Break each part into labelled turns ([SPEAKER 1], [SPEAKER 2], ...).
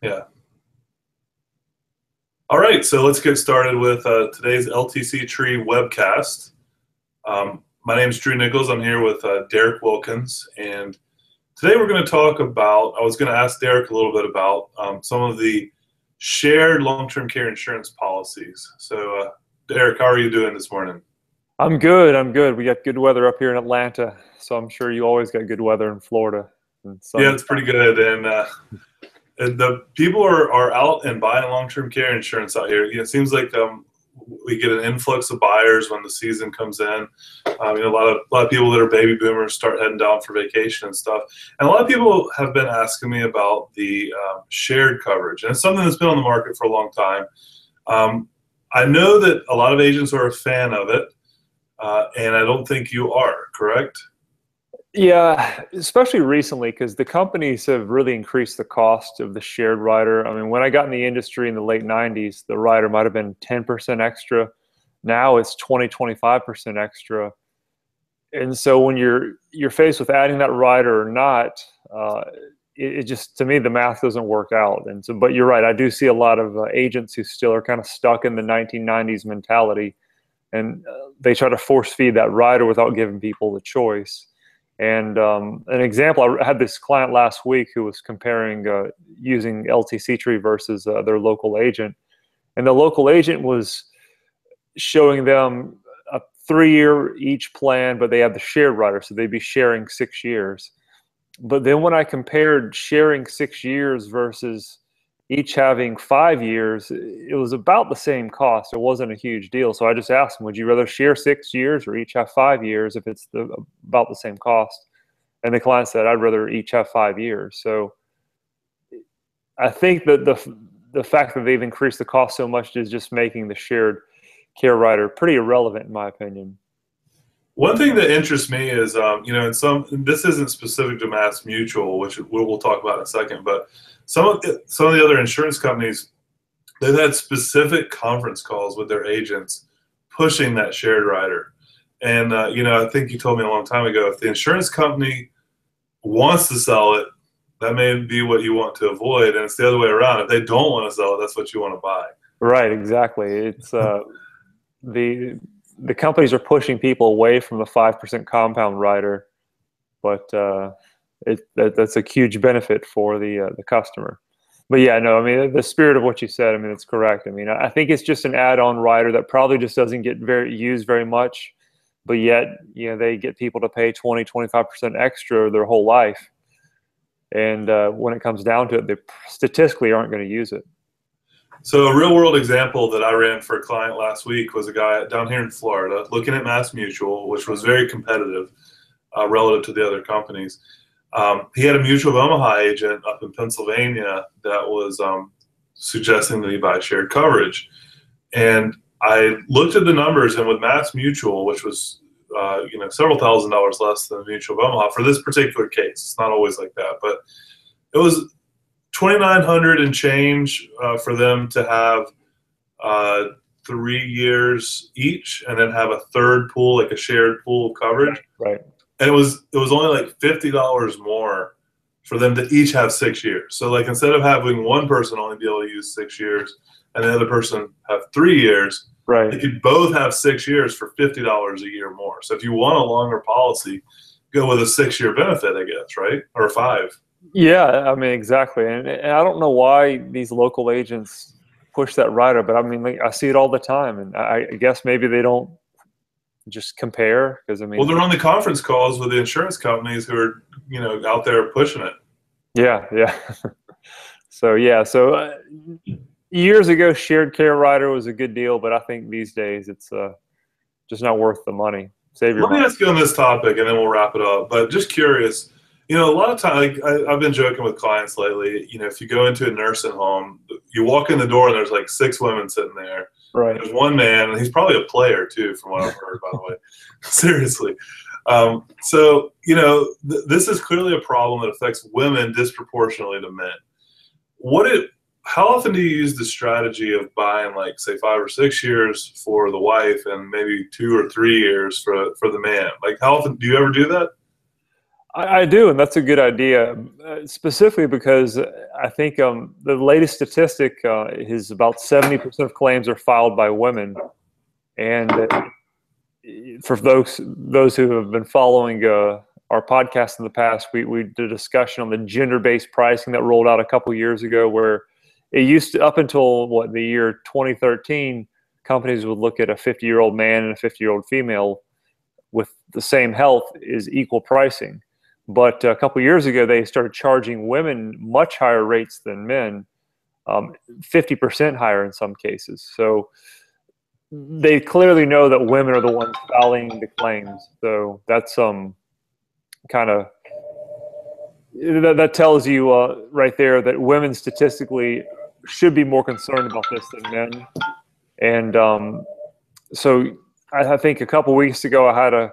[SPEAKER 1] Yeah. All right, so let's get started with today's LTC Tree webcast. My name is Drew Nichols. I'm here with Derek Wilkins, and today we're going to talk about, I was going to ask Derek a little bit about some of the shared long-term care insurance policies. So, Derek, how are you doing this morning?
[SPEAKER 2] I'm good. I'm good. We got good weather up here in Atlanta, so I'm sure you always got good weather in Florida and
[SPEAKER 1] Yeah,
[SPEAKER 2] sunny.
[SPEAKER 1] it's pretty good, and the people are out and buying long-term care insurance out here. It seems like we get an influx of buyers when the season comes in. A lot of people that are baby boomers start heading down for vacation and stuff. And a lot of people have been asking me about the shared coverage, and it's something that's been on the market for a long time. I know that a lot of agents are a fan of it, and I don't think you are, correct?
[SPEAKER 2] Yeah, especially recently because the companies have really increased the cost of the shared rider. I mean, when I got in the industry in the late 90s, the rider might have been 10% extra. Now it's 20, 25% extra. And so when you're faced with adding that rider or not, it just, to me, the math doesn't work out. And so, but you're right, I do see a lot of agents who still are kind of stuck in the 1990s mentality, and they try to force feed that rider without giving people the choice. And an example, I had this client last week who was comparing using LTC Tree versus their local agent. And the local agent was showing them a 3-year each plan, but they had the shared rider, so they'd be sharing 6 years. But then when I compared sharing 6 years versus each having 5 years, it was about the same cost. It wasn't a huge deal. So I just asked them, would you rather share 6 years or each have 5 years if it's about the same cost? And the client said, I'd rather each have 5 years. So I think that the fact that they've increased the cost so much is just making the shared care rider pretty irrelevant, in my opinion.
[SPEAKER 1] One thing that interests me is, this isn't specific to MassMutual, which we'll talk about in a second, but some of the other insurance companies, they've had specific conference calls with their agents pushing that shared rider. And, I think you told me a long time ago, if the insurance company wants to sell it, that may be what you want to avoid. And it's the other way around. If they don't want to sell it, that's what you want to buy.
[SPEAKER 2] Right, exactly. It's the companies are pushing people away from the 5% compound rider, but that's a huge benefit for the customer. But yeah, no, I mean the spirit of what you said, I mean it's correct. I mean I think it's just an add-on rider that probably just doesn't get used very much, but yet they get people to pay 20, 25% extra their whole life, and when it comes down to it, they statistically aren't going to use it.
[SPEAKER 1] So a real world example that I ran for a client last week was a guy down here in Florida looking at MassMutual, which was very competitive relative to the other companies. He had a Mutual of Omaha agent up in Pennsylvania that was suggesting that he buy shared coverage. And I looked at the numbers, and with MassMutual, which was several $1,000s less than Mutual of Omaha for this particular case. It's not always like that, but it was 2,900 and change for them to have 3 years each, and then have a third pool, like a shared pool of coverage.
[SPEAKER 2] Right.
[SPEAKER 1] And it was only like $50 more for them to each have 6 years. So like instead of having one person only be able to use 6 years and the other person have 3 years,
[SPEAKER 2] Right.
[SPEAKER 1] they could both have 6 years for $50 a year more. So if you want a longer policy, go with a 6-year benefit, I guess, right? Or 5.
[SPEAKER 2] Yeah, I mean, exactly. And I don't know why these local agents push that rider, but I mean, like, I see it all the time. And I guess maybe they don't just compare because, I
[SPEAKER 1] Well,
[SPEAKER 2] mean,
[SPEAKER 1] they're on the conference calls with the insurance companies who are, out there pushing it.
[SPEAKER 2] yeah, yeah. So, yeah. So years ago, shared care rider was a good deal, but I think these days it's just not worth the money. Save your
[SPEAKER 1] Let me
[SPEAKER 2] money.
[SPEAKER 1] ask you on this topic, and then we'll wrap it up. But just curious, a lot of times, like, I've been joking with clients lately. If you go into a nursing home, you walk in the door and there's like 6 women sitting there.
[SPEAKER 2] Right.
[SPEAKER 1] There's one man, and he's probably a player too, from what I've heard, by the way. Seriously. This is clearly a problem that affects women disproportionately to men. How often do you use the strategy of buying, like, say, 5 or 6 years for the wife and maybe 2 or 3 years for the man? Like, how often do you ever do that?
[SPEAKER 2] I do, and that's a good idea, specifically because I think the latest statistic is about 70% of claims are filed by women, and for those who have been following our podcast in the past, we did a discussion on the gender-based pricing that rolled out a couple years ago, where it used to, up until the year 2013, companies would look at a 50-year-old man and a 50-year-old female with the same health is equal pricing. But a couple years ago, they started charging women much higher rates than men, 50% higher in some cases. So they clearly know that women are the ones filing the claims. So that's kind of that tells you right there that women statistically should be more concerned about this than men. And so I think a couple weeks ago I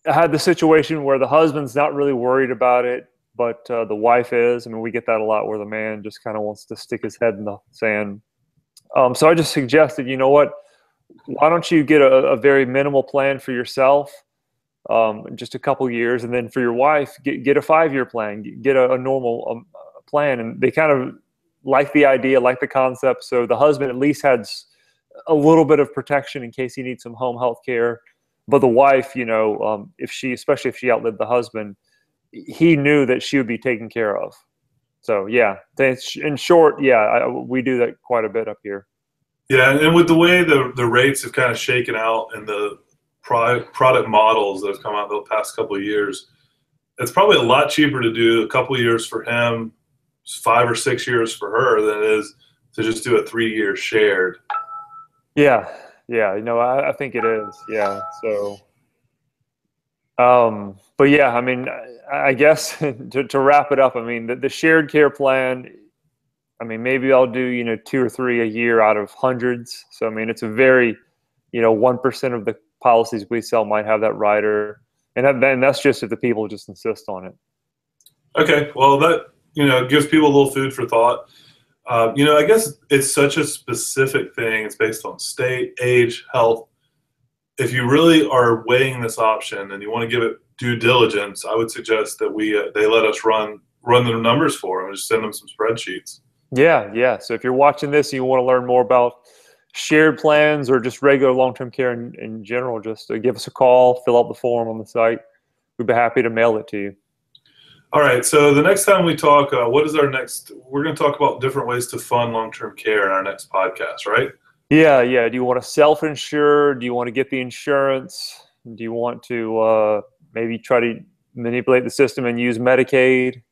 [SPEAKER 2] had the situation where the husband's not really worried about it, but the wife is. I mean, we get that a lot where the man just kind of wants to stick his head in the sand. So I just suggested, you know what, why don't you get a very minimal plan for yourself, just a couple years, and then for your wife, get a 5-year plan, get a normal plan. And they kind of like the idea, like the concept. So the husband at least had a little bit of protection in case he needs some home health care. But the wife, especially if she outlived the husband, he knew that she would be taken care of. So yeah, in short, yeah, we do that quite a bit up here.
[SPEAKER 1] Yeah, and with the way the rates have kind of shaken out and the product models that have come out the past couple of years, it's probably a lot cheaper to do a couple of years for him, 5 or 6 years for her, than it is to just do a 3-year shared.
[SPEAKER 2] Yeah, I think it is. Yeah, so, but yeah, I mean, I guess to wrap it up, I mean, the shared care plan, I mean, maybe I'll do 2 or 3 a year out of hundreds. So I mean, it's a very 1% of the policies we sell might have that rider, and then that's just if the people just insist on it.
[SPEAKER 1] Okay, well, that gives people a little food for thought. I guess it's such a specific thing. It's based on state, age, health. If you really are weighing this option and you want to give it due diligence, I would suggest that they let us run the numbers for them and just send them some spreadsheets.
[SPEAKER 2] Yeah. So if you're watching this and you want to learn more about shared plans or just regular long-term care in general, just give us a call, fill out the form on the site. We'd be happy to mail it to you.
[SPEAKER 1] All right, so the next time we talk, we're going to talk about different ways to fund long-term care in our next podcast, right?
[SPEAKER 2] Yeah. Do you want to self-insure? Do you want to get the insurance? Do you want to maybe try to manipulate the system and use Medicaid?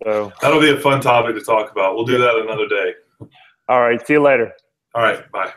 [SPEAKER 2] So
[SPEAKER 1] that'll be a fun topic to talk about. We'll do that another day.
[SPEAKER 2] All right, see you later.
[SPEAKER 1] All right, bye.